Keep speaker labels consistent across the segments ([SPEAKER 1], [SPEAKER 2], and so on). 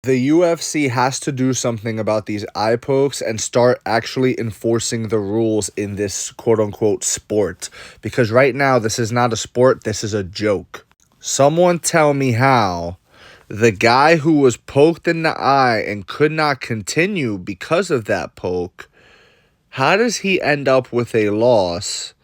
[SPEAKER 1] The UFC has to do something about these eye pokes and start actually enforcing the rules in this quote unquote sport. Because right now, this is not a sport, this is a joke. Someone tell me how the guy who was poked in the eye and could not continue because of that poke, how does he end up with a loss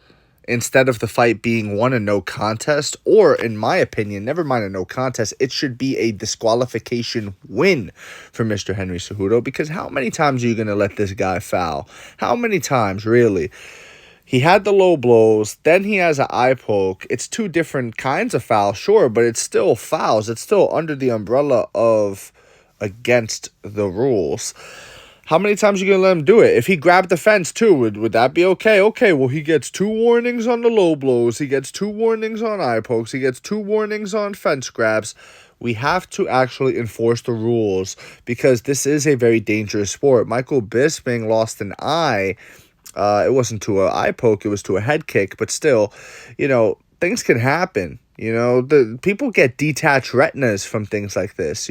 [SPEAKER 1] instead of the fight being won a no contest? Or, in my opinion, never mind a no contest, it should be a disqualification win for Mr. Henry Cejudo, because how many times are you going to let this guy foul? How many times, really? He had the low blows, then he has an eye poke. It's two different kinds of fouls, sure, but it's still fouls. It's still under the umbrella of against the rules. How many times are you going to let him do it? If he grabbed the fence too, would that be okay? Okay, well, he gets 2 warnings on the low blows. He gets 2 warnings on eye pokes. He gets 2 warnings on fence grabs. We have to actually enforce the rules because this is a very dangerous sport. Michael Bisping lost an eye. It wasn't to an eye poke, it was to a head kick, but still, things can happen. The people get detached retinas from things like this,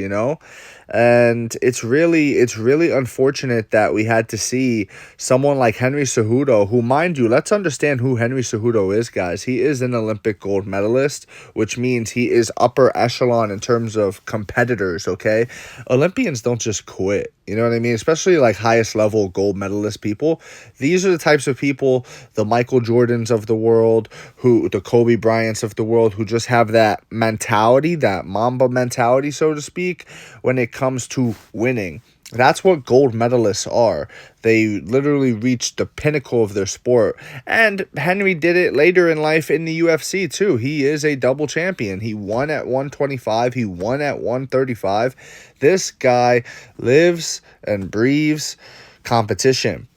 [SPEAKER 1] and it's really unfortunate that we had to see someone like Henry Cejudo, who, mind you, let's understand who Henry Cejudo is, guys. He is an Olympic gold medalist, which means he is upper echelon in terms of competitors, okay? Olympians don't just quit, you know what I mean? Especially like highest level gold medalist people. These are the types of people, the Michael Jordans of the world, the Kobe Bryants of the world, who just have that mentality, that Mamba mentality, so to speak, when it comes to winning. That's what gold medalists are. They literally reached the pinnacle of their sport. And Henry did it later in life in the UFC too. He is a double champion. He won at 125. He won at 135. This guy lives and breathes competition.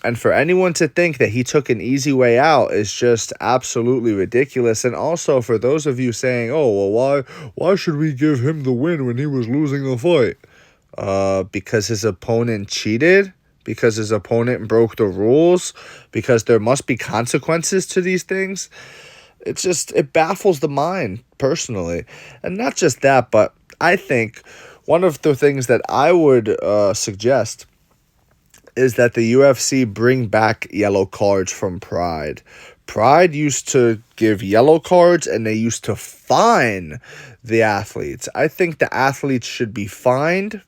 [SPEAKER 1] And for anyone to think that he took an easy way out is just absolutely ridiculous. And also for those of you saying, oh, well, why should we give him the win when he was losing the fight? Because his opponent cheated? Because his opponent broke the rules? Because there must be consequences to these things? It baffles the mind, personally. And not just that, but I think one of the things that I would suggest is that the UFC bring back yellow cards from Pride. Pride used to give yellow cards and they used to fine the athletes. I think the athletes should be fined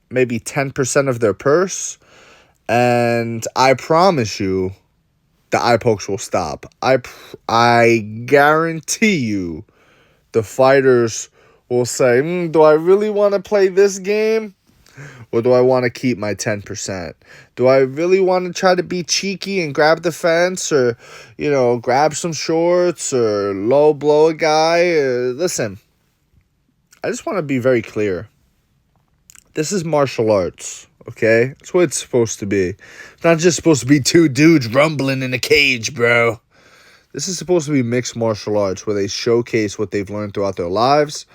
[SPEAKER 1] maybe 10% of their purse, and I promise you the eye pokes will stop. I guarantee you the fighters will say, do I really want to play this game? Or do I want to keep my 10%? Do I really want to try to be cheeky and grab the fence or, grab some shorts or low blow a guy? Listen, I just want to be very clear. This is martial arts, okay? That's what it's supposed to be. It's not just supposed to be 2 dudes rumbling in a cage, bro. This is supposed to be mixed martial arts where they showcase what they've learned throughout their lives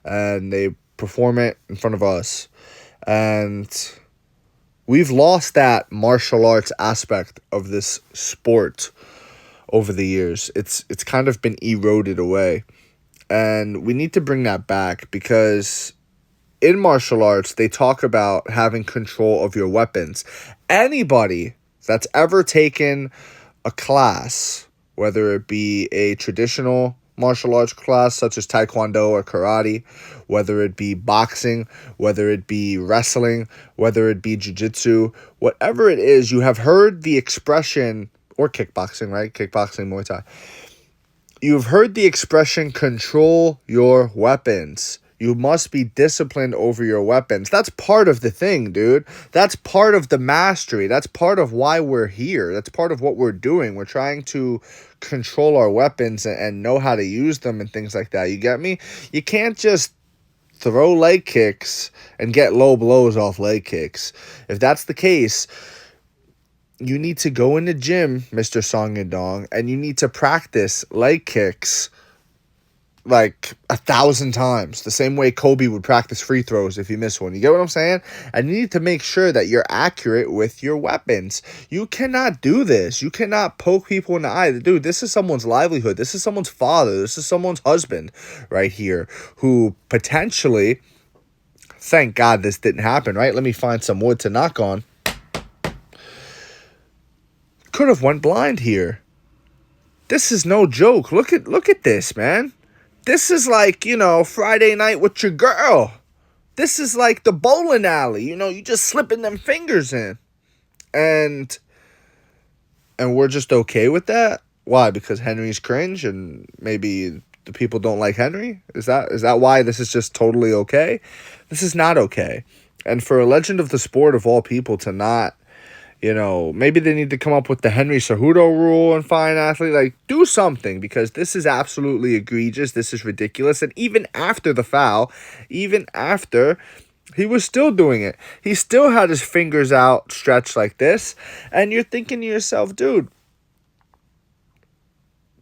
[SPEAKER 1] and they perform it in front of us. And we've lost that martial arts aspect of this sport over the years. It's kind of been eroded away. And we need to bring that back because in martial arts, they talk about having control of your weapons. Anybody that's ever taken a class, whether it be a traditional martial arts class such as Taekwondo or karate, whether it be boxing, whether it be wrestling, whether it be jiu-jitsu, whatever it is, you have heard the expression, or kickboxing, right? Kickboxing, Muay Thai. You've heard the expression, control your weapons. You must be disciplined over your weapons. That's part of the thing, dude. That's part of the mastery. That's part of why we're here. That's part of what we're doing. We're trying to control our weapons and know how to use them and things like that. You get me? You can't just throw leg kicks and get low blows off leg kicks. If that's the case, you need to go in the gym, Mr. Song Yadong, and you need to practice leg kicks like 1,000 times, the same way Kobe would practice free throws if you miss one. You get what I'm saying? And you need to make sure that you're accurate with your weapons. You cannot do this. You cannot poke people in the eye. Dude, this is someone's livelihood. This is someone's father. This is someone's husband right here who potentially Thank God this didn't happen, right? Let me find some wood to knock on. Could have went blind here. This is no joke. Look at this, man. This is like, Friday night with your girl. This is like the bowling alley. You just slipping them fingers in. And we're just okay with that? Why? Because Henry's cringe and maybe the people don't like Henry? Is that why this is just totally okay? This is not okay. And for a legend of the sport of all people to not, maybe they need to come up with the Henry Cejudo rule and fine athlete. Like, do something, because this is absolutely egregious. This is ridiculous. And even after the foul, even after, he was still doing it. He still had his fingers out stretched like this. And you're thinking to yourself, dude,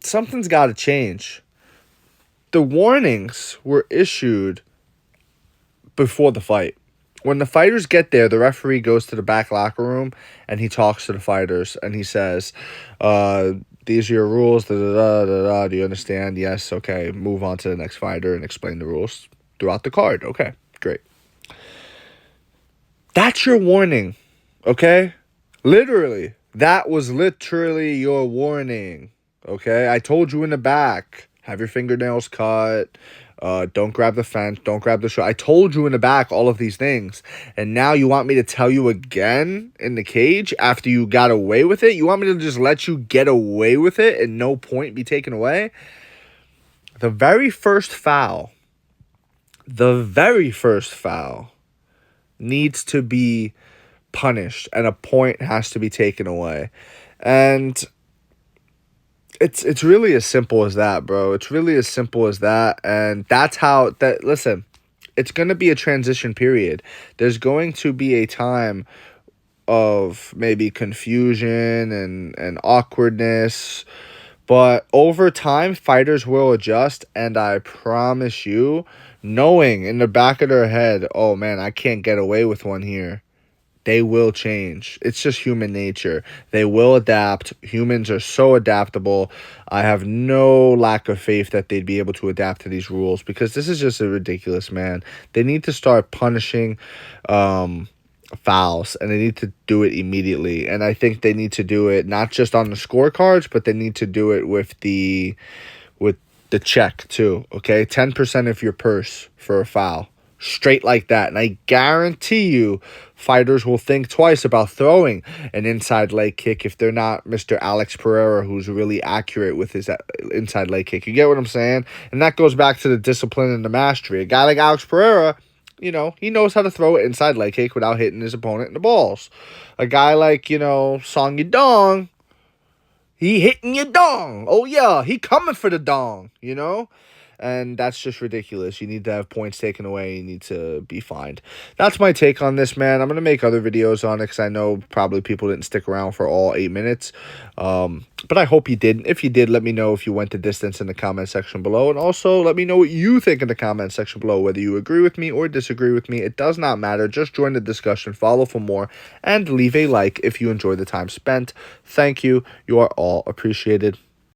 [SPEAKER 1] something's got to change. The warnings were issued before the fight. When the fighters get there, the referee goes to the back locker room and he talks to the fighters and he says, these are your rules, da, da, da, da, da. Do you understand? Yes, okay. Move on to the next fighter and explain the rules throughout the card. Okay, great. That's your warning, okay? Literally. That was literally your warning, okay? I told you in the back, have your fingernails cut. Don't grab the fence. Don't grab the show. I told you in the back all of these things. And now you want me to tell you again in the cage after you got away with it? You want me to just let you get away with it and no point be taken away? The very first foul needs to be punished and a point has to be taken away. And it's really as simple as that, bro. It's really as simple as that. And that's how that, listen, it's going to be a transition period. There's going to be a time of maybe confusion and awkwardness, but over time, fighters will adjust. And I promise you, knowing in the back of their head, oh man, I can't get away with one here, they will change. It's just human nature. They will adapt. Humans are so adaptable. I have no lack of faith that they'd be able to adapt to these rules, because this is just a ridiculous, man. They need to start punishing fouls, and they need to do it immediately. And I think they need to do it not just on the scorecards, but they need to do it with the check too, okay? 10% of your purse for a foul. Straight like that. And I guarantee you fighters will think twice about throwing an inside leg kick if they're not Mr. Alex Pereira, who's really accurate with his inside leg kick. You get what I'm saying? And that goes back to the discipline and the mastery. A guy like Alex Pereira, he knows how to throw an inside leg kick without hitting his opponent in the balls. A guy like, Song Yadong, he hitting your dong. Oh, yeah, he coming for the dong, And that's just ridiculous. You need to have points taken away. You need to be fined. That's my take on this, man. I'm going to make other videos on it because I know probably people didn't stick around for all 8 minutes. But I hope you did. If you did, let me know if you went the distance in the comment section below. And also, let me know what you think in the comment section below, whether you agree with me or disagree with me. It does not matter. Just join the discussion, follow for more, and leave a like if you enjoy the time spent. Thank you. You are all appreciated.